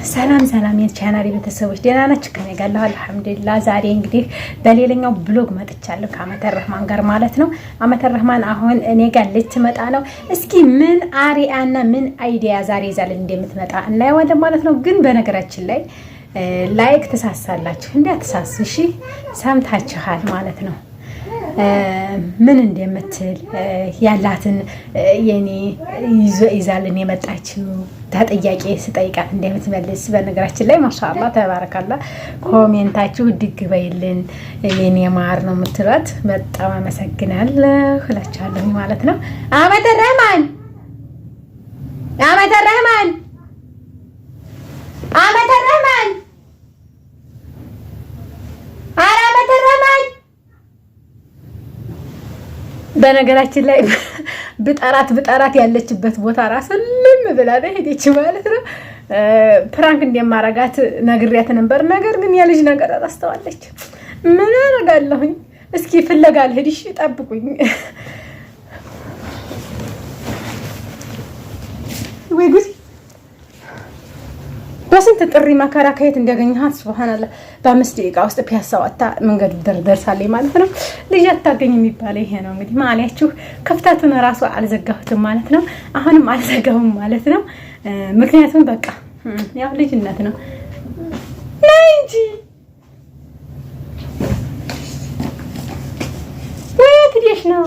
ሰላም ሰላም የቻናሌ ቤተሰቦች ደህና ናችሁ? ከኔ ጋር አልሐምዱሊላህ። ዛሬ እንግዲህ በሌላኛው ብሎግ መጥቻለሁ ከአመተ ረህማን ጋር ማለት ነው። አመተ ረህማን አሁን እኔ ጋር ልትመጣ ነው። እስኪ ምን አሪያና ምን አይዲያ ዛሬ ይዛልን እንደምትመጣ እናየዋለን ማለት ነው። ግን በነገራችን ላይ ላይክ ተሳሳላችሁ እንዳትሳሱ እሺ። ሰምታችኋል ማለት ነው ምን እንደምትል ያላትን የኔ ይዛልን የመጣችው ታጥያቄ ስጠይቃት እንደምትመልስ በነገራችን ላይ ማሻአላህ ተባረካላ። ኮሜንታችሁ ድግ በይልን የኔ ማር ነው የምትሏት በጣም አመሰግናለሁ እላችኋለሁ ማለት ነው። አመተ ረህማን አመተ ረህማን አመተ ረህማን አመተ ረህማን በነገራችን ላይ ብጠራት ያለችበት ቦታ ራስ ልም ብላ ሄደች ማለት ነው። ፕራንክ እንደማረጋት ነግሬያት ነበር። ነገር ግን የልጅ ነገር አስተዋለች። ምን አደርጋለሁኝ? እስኪ ፍለጋ ልሄድ። እሺ ጠብቁኝ። ወይ ጉድ! በስንት ጥሪ መከራ ከየት እንዳገኘሃት ሱብሃንአላህ። በ5 ደቂቃ ውስጥ ፒያሳ ወጣ መንገዱ ደርሳለች ማለት ነው። ልጅ አታገኝ የሚባለው ይሄ ነው እንግዲህ። ማለያችሁ ክፍተቱን ራሱ አልዘጋሁትም ማለት ነው። አሁንም አልዘጋሁም ማለት ነው። ምክንያቱም በቃ ያው ልጅነት ነው እንጂ ወይት ዲሽ ነው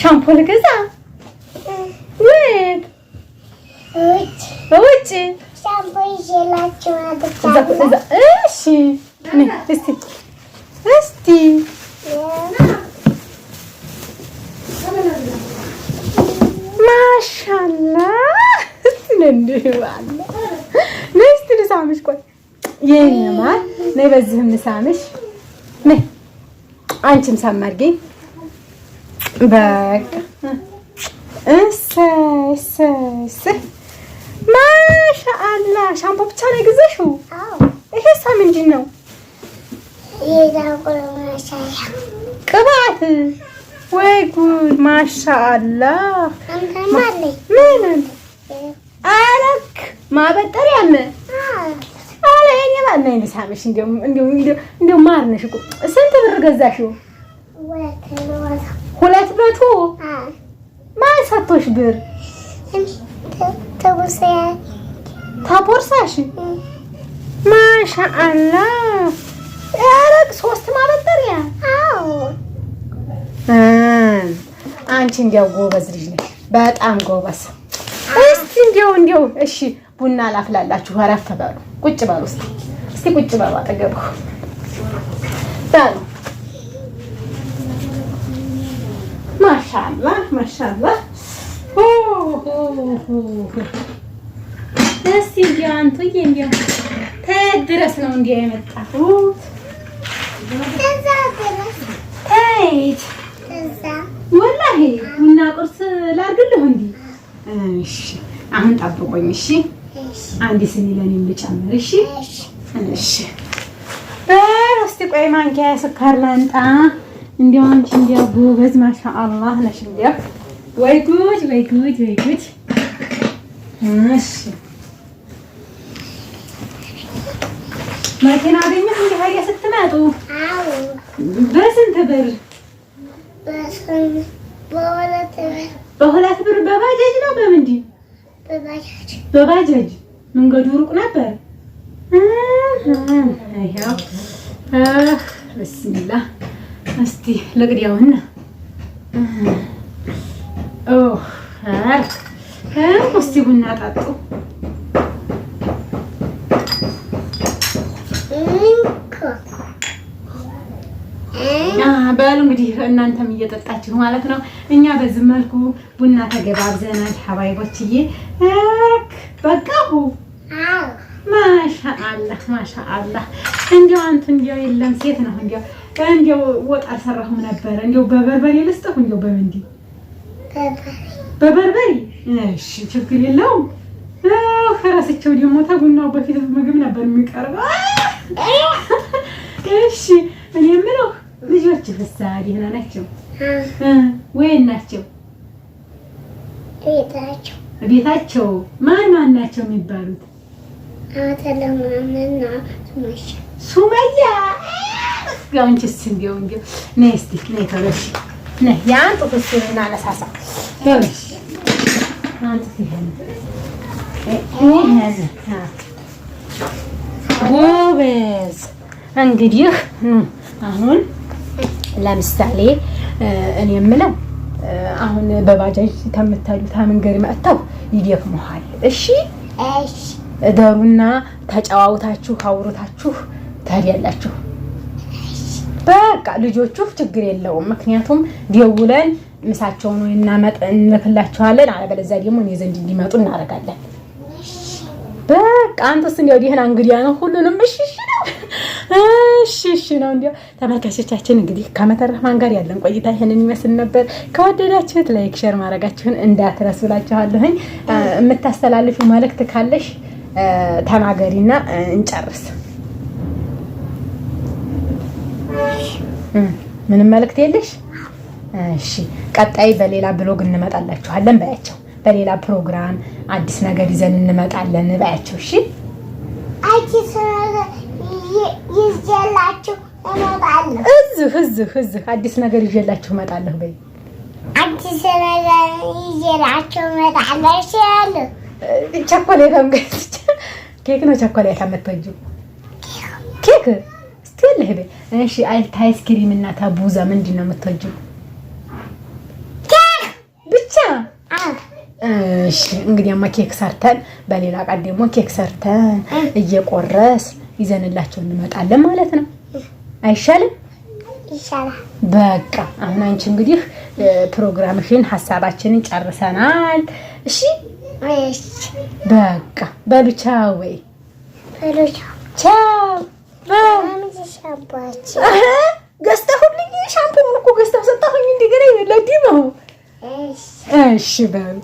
ሻምፖ ልገዛ ወይት ውጭ ሻምፖ ይዤላችሁ አጥቻለሁ። እሺ እስቲ ማሻአላህ እንደዋለ ነስቲ ልሳምሽ። ቆይ የኔ ማር ነይ፣ በዚህም ልሳምሽ ነይ። አንቺም ሳማርገኝ በቃ እሰይ ማሻአላህ። ሻምፖ ብቻ ነው የገዛሽው? አዎ። ይሄሳ ምንድን ነው? ቅባት። ወይ ጉድ! ማሻአላህ። ምን አረክ? ማበጠሪያም አለ የኔ ባል ነው ልሳምሽ። እንደው ማር ነሽ እኮ። ስንት ብር ገዛሽው? 200 ማን ሰጥቶሽ ብር? ታቦርሳሽ ማሻአላህ። ያረግ 3 ማበጠሪያ። አዎ አንቺ እንዲያው ጎበዝ ልጅ ነሽ፣ በጣም ጎበዝ። እስቲ እንዲያው እሺ ቡና ላፍላላችሁ። አረፍ በሉ፣ ቁጭ በሉ። እስቲ ቁጭ በሉ አጠገቡ ታሉ። ማሻአላህ ማሻአላህ። እስቲ እንዲያው አንቱዬ እንዲያው ተድረስ ነው እንዲያው የመጣሁት። እዛ ድረስ ተይት እዛ ወላሂ ቡና ቁርስ ላድርግልህ እንዴ? እሺ አሁን ጠብቆኝ። እሺ አንድ ስኒ ለኔም ልጨምር። እሺ እሺ። እስቲ ቆይ ማንኪያ ስኳር ላንጣ። እንዲያው አንቺ እንዲያው ጎበዝ ማሻአላህ ነሽ። እንዲያው ወይ ጉድ ወይ ጉድ ወይ ጉድ። እሺ መኪና አገኘህ እንዴ? ሀያ ስትመጡ? አዎ። በስንት ብር? በሁለት ብር። በባጃጅ ነው በምንድን? በባጃጅ። መንገዱ ሩቅ ነበር። ይሄው ብስሚላህ። እስቲ ለግዲያውና እስቲ ቡና ጠጡ። በሉ እንግዲህ እናንተም እየጠጣችሁ ማለት ነው። እኛ በዚህ መልኩ ቡና ተገባብዘናል ሐባይቦችዬ። በቃሁ። ማሻአላህ ማሻአላህ። እንዲያው አንተ እንዲያው የለም ሴት ነው እንዲያው ወጥ አልሰራሁም ነበር። እንዲያው በበርበሬ ልስጥህ? እንዲያው በምንድን? በበርበሬ። እሺ ችግር የለውም። ፈረስቸው ደግሞ ተቡናው በፊት ምግብ ነበር የሚቀርበው። እሺ እኔ የምለው ልጆች ፍሳድ ደህና ናቸው ወይ? ናቸው ቤታቸው ቤታቸው ማን ናቸው የሚባሉት? አተለማንና ሱመያ ጋንቺስ እንዲው ነይ እስቲ ነይ ተረሽ ነይ ያን ጥፍስና ለሳሳ ተረሽ አንተ ይሄን ጎበዝ። እንግዲህ አሁን ለምሳሌ እኔ የምለው አሁን በባጃጅ ተምታሉት መንገድ መጥተው ይደክመዋል። እሺ እደሩና ተጫዋውታችሁ አውሩታችሁ ታዲያላችሁ። በቃ ልጆቹ ችግር የለውም። ምክንያቱም ደውለን ምሳቸውን እንልክላቸዋለን። አለበለዚያ ደግሞ እኔ ዘንድ እንዲመጡ እናደርጋለን። በቃ አንተስ እንደው ዲህና እንግዲያ ነው ሁሉንም እሺ ነው። እሺ ነው። እንደው ተመልካቾቻችን እንግዲህ ከአመተረህማን ጋር ያለን ቆይታ ይሄንን ይመስል ነበር። ከወደዳችሁት ላይክ ሼር ማድረጋችሁን እንዳትረሱላችኋለሁኝ። የምታስተላልፉ መልእክት ካለሽ ተናገሪና እንጨርስ። ምንም መልእክት የለሽ? እሺ ቀጣይ በሌላ ብሎግ እንመጣላችኋለን ባያቸው። በሌላ ፕሮግራም አዲስ ነገር ይዘን እንመጣለን ባያቸው። እሺ አዲስ ነገር ይዤላችሁ እመጣለሁ። እዚህ አዲስ ነገር ይዤላችሁ እመጣለሁ በይ። አዲስ ነገር ይዤላችሁ እመጣለሁ። እሺ ያሉ ቸኮሌት አንገት ኬክ ነው። ቸኮሌት አመጣችሁ ኬክ እስቲ ለሄደ። እሺ አይስክሪም እና ታቡዛ ምንድን ነው የምትወጂው? ኬክ ብቻ። እሺ እንግዲያማ ኬክ ሰርተን በሌላ ቀን ደግሞ ኬክ ሰርተን እየቆረስ ይዘንላችሁ እንመጣለን ማለት ነው። አይሻልም? ይሻላል። በቃ አሁን አንቺ እንግዲህ ፕሮግራምሽን ሐሳባችንን ጨርሰናል። እሺ በቃ በሉ ቻው። ወይ ቻው። ገዝተሁልኝ ሻምፖ እኮ ገዝተው ሰጣሁኝ። እንደገና ለዲሞ እሺ በሉ